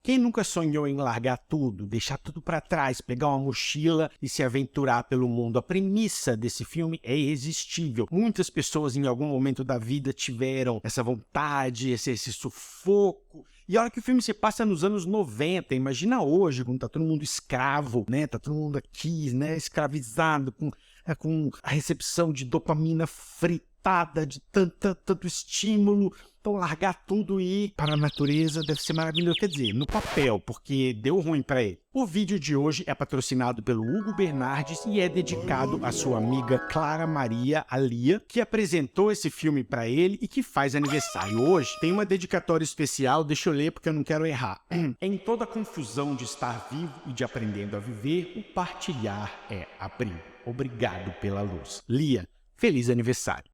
Quem nunca sonhou em largar tudo, deixar tudo para trás, pegar uma mochila e se aventurar pelo mundo? A premissa desse filme é irresistível. Muitas pessoas em algum momento da vida tiveram essa vontade, esse sufoco. E a hora que o filme se passa nos anos 90, imagina hoje, quando tá todo mundo escravo, né? Tá todo mundo aqui, né? Escravizado, com a recepção de dopamina fritada, de tanto estímulo. Então largar tudo e ir para a natureza deve ser maravilhoso. Quer dizer, no papel, porque deu ruim para ele. O vídeo de hoje é patrocinado pelo Hugo Bernardes e é dedicado à sua amiga Clara Maria Alia, que apresentou esse filme para ele e que faz aniversário hoje. Tem uma dedicatória especial, deixa eu ler porque eu não quero errar. Em toda a confusão de estar vivo e de aprendendo a viver, o partilhar é abrigo. Obrigado pela luz. Lia, feliz aniversário.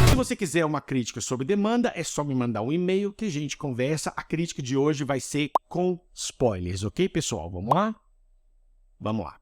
Se você quiser uma crítica sob demanda, é só me mandar um e-mail que a gente conversa. A crítica de hoje vai ser com spoilers, ok, pessoal? Vamos lá? Vamos lá.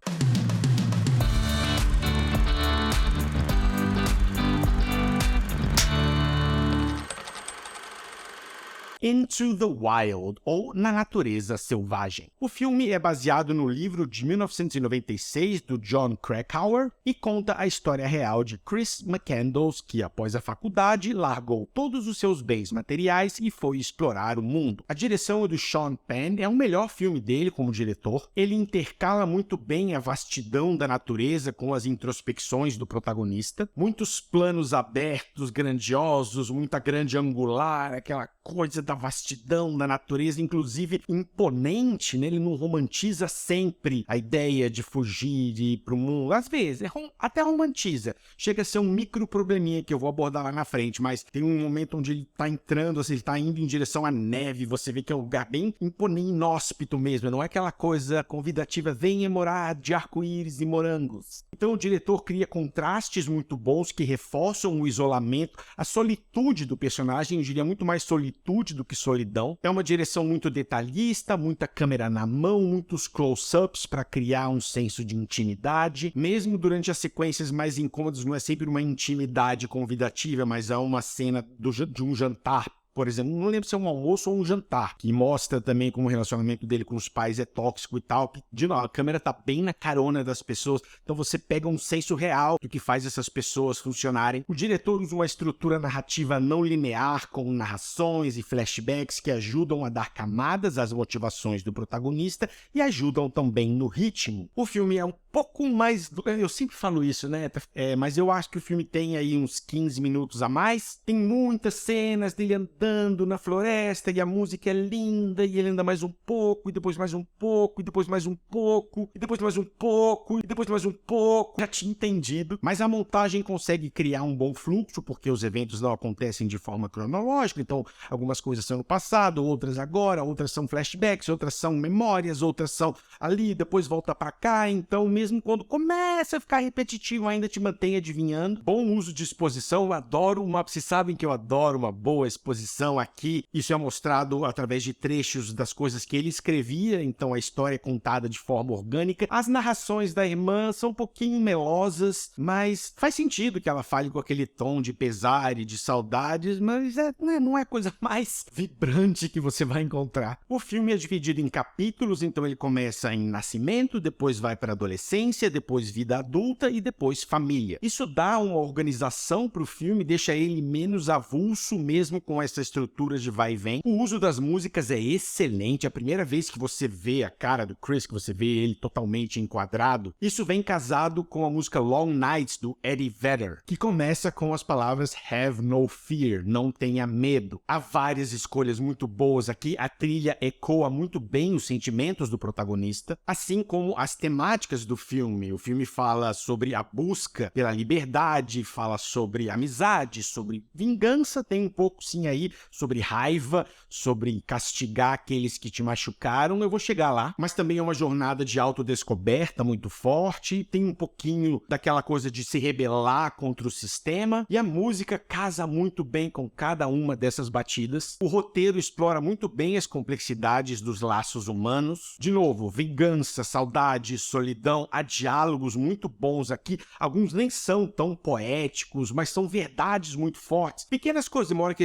Into the Wild, ou Na Natureza Selvagem. O filme é baseado no livro de 1996 do Jon Krakauer e conta a história real de Chris McCandless, que após a faculdade largou todos os seus bens materiais e foi explorar o mundo. A direção é do Sean Penn, é o melhor filme dele como diretor. Ele intercala muito bem a vastidão da natureza com as introspecções do protagonista. Muitos planos abertos, grandiosos, muita grande angular, aquela coisa da vastidão da natureza, inclusive imponente, né? Ele não romantiza sempre a ideia de fugir, de ir para o mundo. Às vezes, até romantiza. Chega a ser um micro probleminha que eu vou abordar lá na frente, mas tem um momento onde ele está entrando, assim, ele está indo em direção à neve, você vê que é um lugar bem imponente, inóspito mesmo, não é aquela coisa convidativa, venha morar de arco-íris e morangos. Então o diretor cria contrastes muito bons que reforçam o isolamento, a solitude do personagem, eu diria muito mais solitude do que solidão. É uma direção muito detalhista, muita câmera na mão, muitos close-ups para criar um senso de intimidade. Mesmo durante as sequências mais incômodas, não é sempre uma intimidade convidativa, mas é uma cena de um jantar, por exemplo, não lembro se é um almoço ou um jantar, que mostra também como o relacionamento dele com os pais é tóxico e tal, que, de novo, a câmera tá bem na carona das pessoas, então você pega um senso real do que faz essas pessoas funcionarem. O diretor usa uma estrutura narrativa não linear, com narrações e flashbacks que ajudam a dar camadas às motivações do protagonista e ajudam também no ritmo. O filme é um pouco mais... Eu sempre falo isso, né? Mas eu acho que o filme tem aí uns 15 minutos a mais. Tem muitas cenas dele andando na floresta e a música é linda e ele anda mais um pouco, e depois mais um pouco, e depois mais um pouco, e depois mais um pouco, e depois mais um pouco. Já tinha entendido. Mas a montagem consegue criar um bom fluxo, porque os eventos não acontecem de forma cronológica, então algumas coisas são no passado, outras agora, outras são flashbacks, outras são memórias, outras são ali, depois volta pra cá, então mesmo quando começa a ficar repetitivo, ainda te mantém adivinhando. Bom uso de exposição, eu adoro vocês sabem que eu adoro uma boa exposição aqui. Isso é mostrado através de trechos das coisas que ele escrevia, então a história é contada de forma orgânica. As narrações da irmã são um pouquinho melosas, mas faz sentido que ela fale com aquele tom de pesar e de saudades, mas não é a coisa mais vibrante que você vai encontrar. O filme é dividido em capítulos, então ele começa em nascimento, depois vai para adolescência, depois vida adulta e depois família. Isso dá uma organização para o filme, deixa ele menos avulso mesmo com essa estrutura de vai e vem. O uso das músicas é excelente. A primeira vez que você vê a cara do Chris, que você vê ele totalmente enquadrado, isso vem casado com a música Long Nights do Eddie Vedder, que começa com as palavras Have no fear, não tenha medo. Há várias escolhas muito boas aqui. A trilha ecoa muito bem os sentimentos do protagonista, assim como as temáticas do filme. O filme fala sobre a busca pela liberdade, fala sobre amizade, sobre vingança, tem um pouco sim aí sobre raiva, sobre castigar aqueles que te machucaram. Eu vou chegar lá, mas também é uma jornada de autodescoberta muito forte, tem um pouquinho daquela coisa de se rebelar contra o sistema, e a música casa muito bem com cada uma dessas batidas. O roteiro explora muito bem as complexidades dos laços humanos. De novo, vingança, saudade, solidão, há diálogos muito bons aqui, alguns nem são tão poéticos, mas são verdades muito fortes. Pequenas coisas, uma hora que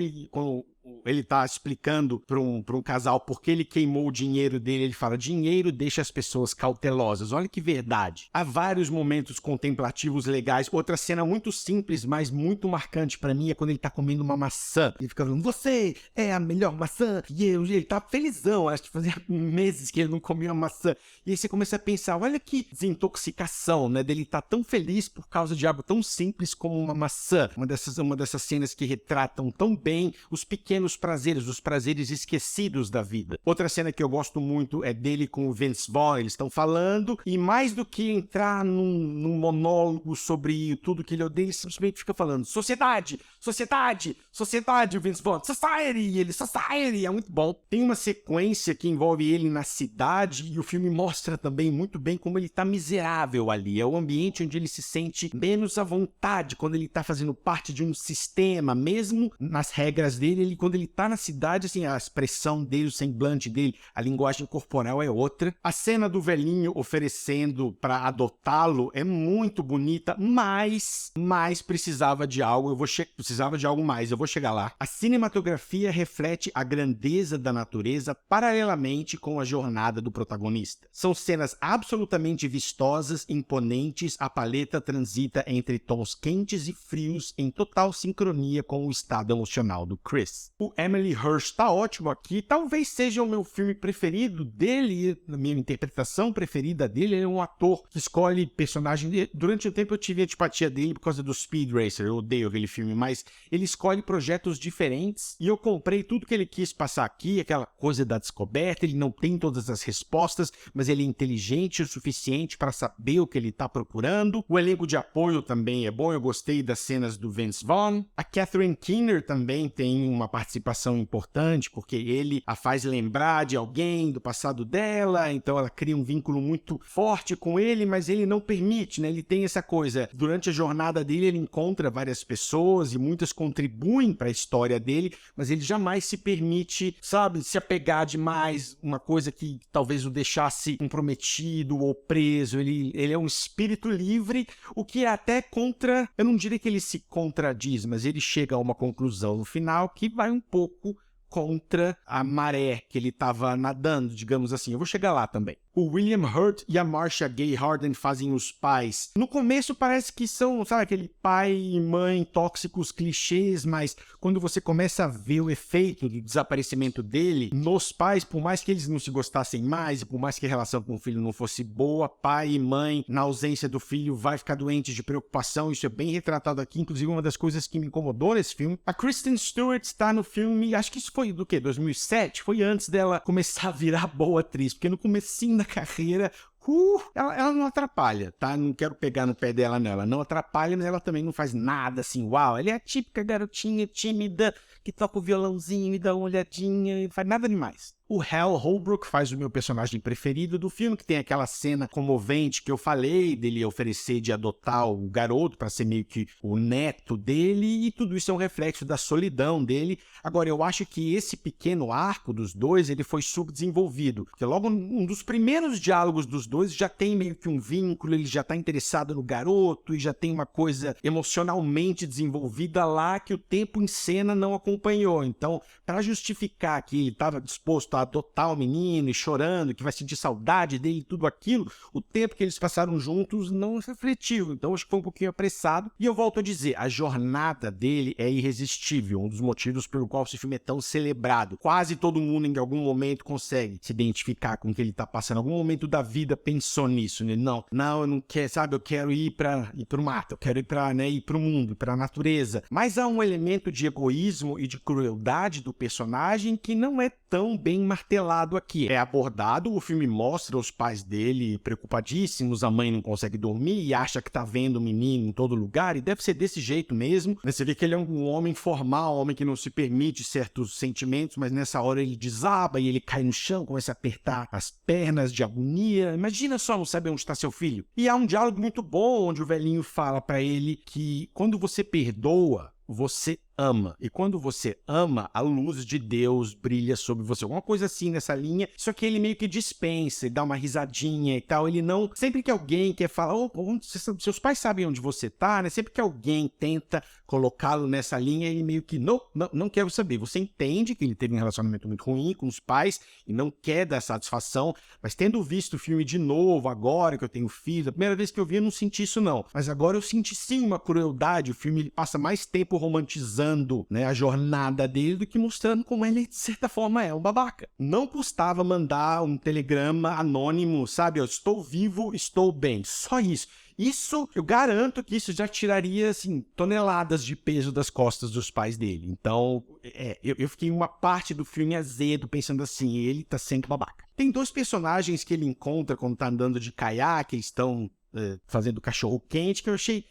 ele tá explicando para um casal por que ele queimou o dinheiro dele, ele fala: dinheiro deixa as pessoas cautelosas. Olha que verdade. Há vários momentos contemplativos legais. Outra cena muito simples, mas muito marcante para mim, é quando ele tá comendo uma maçã. Ele fica falando: você é a melhor maçã. E ele tá felizão, acho que fazia meses que ele não comia uma maçã. E aí você começa a pensar, olha que desintoxicação, né, dele tá tão feliz por causa de algo tão simples como uma maçã. Uma dessas cenas que retratam tão bem os pequenos prazeres, os prazeres esquecidos da vida. Outra cena que eu gosto muito é dele com o Vince Vaughn. Eles estão falando, e mais do que entrar num monólogo sobre tudo que ele odeia, ele simplesmente fica falando: sociedade, sociedade, sociedade, o Vince Vaughn, society, ele, society, é muito bom. Tem uma sequência que envolve ele na cidade, e o filme mostra também muito bem como ele tá miserável ali. É o ambiente onde ele se sente menos à vontade, quando ele tá fazendo parte de um sistema, mesmo nas regras dele, quando ele tá na cidade, assim, a expressão dele, o semblante dele, a linguagem corporal é outra. A cena do velhinho oferecendo para adotá-lo é muito bonita, mas precisava de algo. Precisava de algo mais, eu vou chegar lá. A cinematografia reflete a grandeza da natureza paralelamente com a jornada do protagonista. São cenas absolutamente vistosas, imponentes. A paleta transita entre tons quentes e frios em total sincronia com o estado emocional do Chris. O Emily Hirsch tá ótimo aqui, talvez seja o meu filme preferido dele, a minha interpretação preferida dele. Ele é um ator que escolhe personagem. Durante um tempo eu tive antipatia dele por causa do Speed Racer, eu odeio aquele filme, mas ele escolhe projetos diferentes, e eu comprei tudo que ele quis passar aqui, aquela coisa da descoberta. Ele não tem todas as respostas, mas ele é inteligente o suficiente para saber o que ele tá procurando. O elenco de apoio também é bom, eu gostei das cenas do Vince Vaughn. A Catherine Keener também tem uma participação importante, porque ele a faz lembrar de alguém do passado dela, então ela cria um vínculo muito forte com ele, mas ele não permite, né? Ele tem essa coisa, durante a jornada dele ele encontra várias pessoas e muitas contribuem para a história dele, mas ele jamais se permite, sabe, se apegar demais, uma coisa que talvez o deixasse comprometido ou preso. Ele é um espírito livre, o que é até contra, eu não diria que ele se contradiz, mas ele chega a uma conclusão no final que vai um pouco contra a maré que ele estava nadando, digamos assim. Eu vou chegar lá também. O William Hurt e a Marcia Gay Harden fazem os pais. No começo parece que são, sabe, aquele pai e mãe tóxicos clichês, mas quando você começa a ver o efeito do desaparecimento dele nos pais, por mais que eles não se gostassem mais, e por mais que a relação com o filho não fosse boa, pai e mãe, na ausência do filho, vai ficar doente de preocupação. Isso é bem retratado aqui, inclusive uma das coisas que me incomodou nesse filme. A Kristen Stewart está no filme, acho que isso foi do quê? 2007? Foi antes dela começar a virar boa atriz, porque no comecinho da carreira, ela não atrapalha, tá? Não quero pegar no pé dela, não. Ela não atrapalha, mas ela também não faz nada assim, uau. Ela é a típica garotinha tímida que toca o violãozinho e dá uma olhadinha e faz nada demais. O Hal Holbrook faz o meu personagem preferido do filme, que tem aquela cena comovente que eu falei, dele oferecer de adotar o garoto para ser meio que o neto dele, e tudo isso é um reflexo da solidão dele. Agora, eu acho que esse pequeno arco dos dois, ele foi subdesenvolvido, porque logo um dos primeiros diálogos dos dois já tem meio que um vínculo, ele já tá interessado no garoto e já tem uma coisa emocionalmente desenvolvida lá que o tempo em cena não acompanhou. Então, para justificar que ele estava disposto a adotar o menino e chorando, que vai sentir saudade dele e tudo aquilo, o tempo que eles passaram juntos não refletiu. Então acho que foi um pouquinho apressado. E eu volto a dizer, a jornada dele é irresistível, um dos motivos pelo qual esse filme é tão celebrado. Quase todo mundo em algum momento consegue se identificar com o que ele está passando. Em algum momento da vida pensou nisso, né? Não, eu não quero, sabe, eu quero ir pro mato, eu quero ir pro mundo, para a natureza. Mas há um elemento de egoísmo e de crueldade do personagem que não é tão bem martelado aqui. É abordado, o filme mostra os pais dele preocupadíssimos, a mãe não consegue dormir e acha que tá vendo o menino em todo lugar, e deve ser desse jeito mesmo, né? Você vê que ele é um homem formal, um homem que não se permite certos sentimentos, mas nessa hora ele desaba e ele cai no chão, começa a apertar as pernas de agonia. Imagina só não saber onde está seu filho. E há um diálogo muito bom onde o velhinho fala para ele que quando você perdoa, você ama. E quando você ama, a luz de Deus brilha sobre você. Alguma coisa assim nessa linha. Só que ele meio que dispensa, ele dá uma risadinha e tal. Ele não... Sempre que alguém quer falar, seus pais sabem onde você tá, né? Sempre que alguém tenta colocá-lo nessa linha, ele meio que, não quero saber. Você entende que ele teve um relacionamento muito ruim com os pais e não quer dar satisfação, mas tendo visto o filme de novo, agora que eu tenho filho, a primeira vez que eu vi eu não senti isso não. Mas agora eu senti sim uma crueldade. O filme ele passa mais tempo romantizando, né, a jornada dele do que mostrando como ele, de certa forma, é um babaca. Não custava mandar um telegrama anônimo, sabe? Eu estou vivo, estou bem. Só isso. Isso, eu garanto que isso já tiraria, assim, toneladas de peso das costas dos pais dele. Então, eu fiquei uma parte do filme azedo, pensando assim, ele tá sendo babaca. Tem dois personagens que ele encontra quando tá andando de caiaque, eles estão fazendo cachorro quente, que eu achei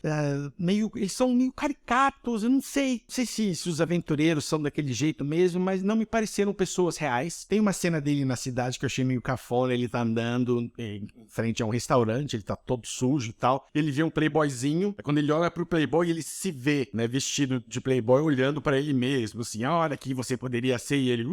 eles são meio caricatos. Eu não sei se os aventureiros são daquele jeito mesmo, mas não me pareceram pessoas reais. Tem uma cena dele na cidade que eu achei meio cafona. Ele tá andando em frente a um restaurante, ele tá todo sujo e tal, ele vê um playboyzinho, quando ele olha pro playboy, ele se vê, né, vestido de playboy, olhando pra ele mesmo, assim, olha que você poderia ser, e ele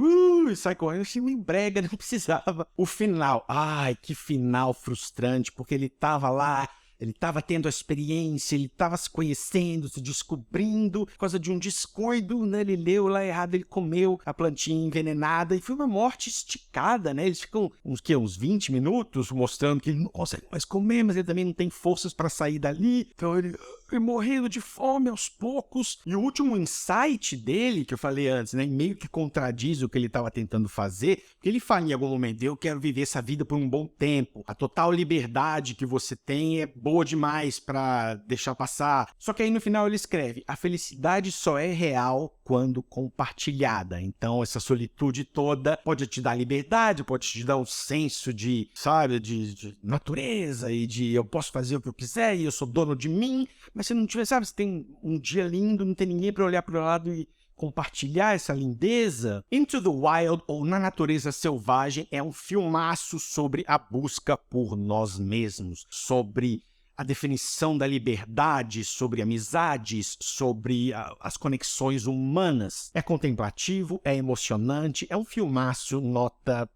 e sai correndo. Eu achei meio brega, não precisava. O final, ai, que final frustrante, porque ele tava lá, ele estava tendo a experiência, ele estava se conhecendo, se descobrindo, por causa de um descuido, né? Ele leu lá errado, ele comeu a plantinha envenenada e foi uma morte esticada, né? Eles ficam uns 20 minutos mostrando que ele não consegue mais comer, mas ele também não tem forças para sair dali. Então ele morrendo de fome aos poucos. E o último insight dele, que eu falei antes, né, meio que contradiz o que ele estava tentando fazer, porque ele fala em algum momento, eu quero viver essa vida por um bom tempo. A total liberdade que você tem é boa demais para deixar passar. Só que aí no final ele escreve, a felicidade só é real quando compartilhada. Então essa solitude toda pode te dar liberdade, pode te dar um senso de, sabe, de natureza e de eu posso fazer o que eu quiser e eu sou dono de mim, mas se não tiver, sabe, você tem um dia lindo, não tem ninguém para olhar para o lado e compartilhar essa lindeza. Into the Wild, ou Na Natureza Selvagem, é um filmaço sobre a busca por nós mesmos, sobre a definição da liberdade, sobre amizades, sobre as conexões humanas. É contemplativo, é emocionante, é um filmaço nota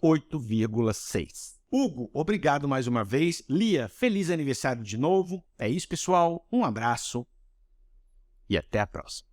8,6. Hugo, obrigado mais uma vez. Lia, feliz aniversário de novo. É isso, pessoal. Um abraço e até a próxima.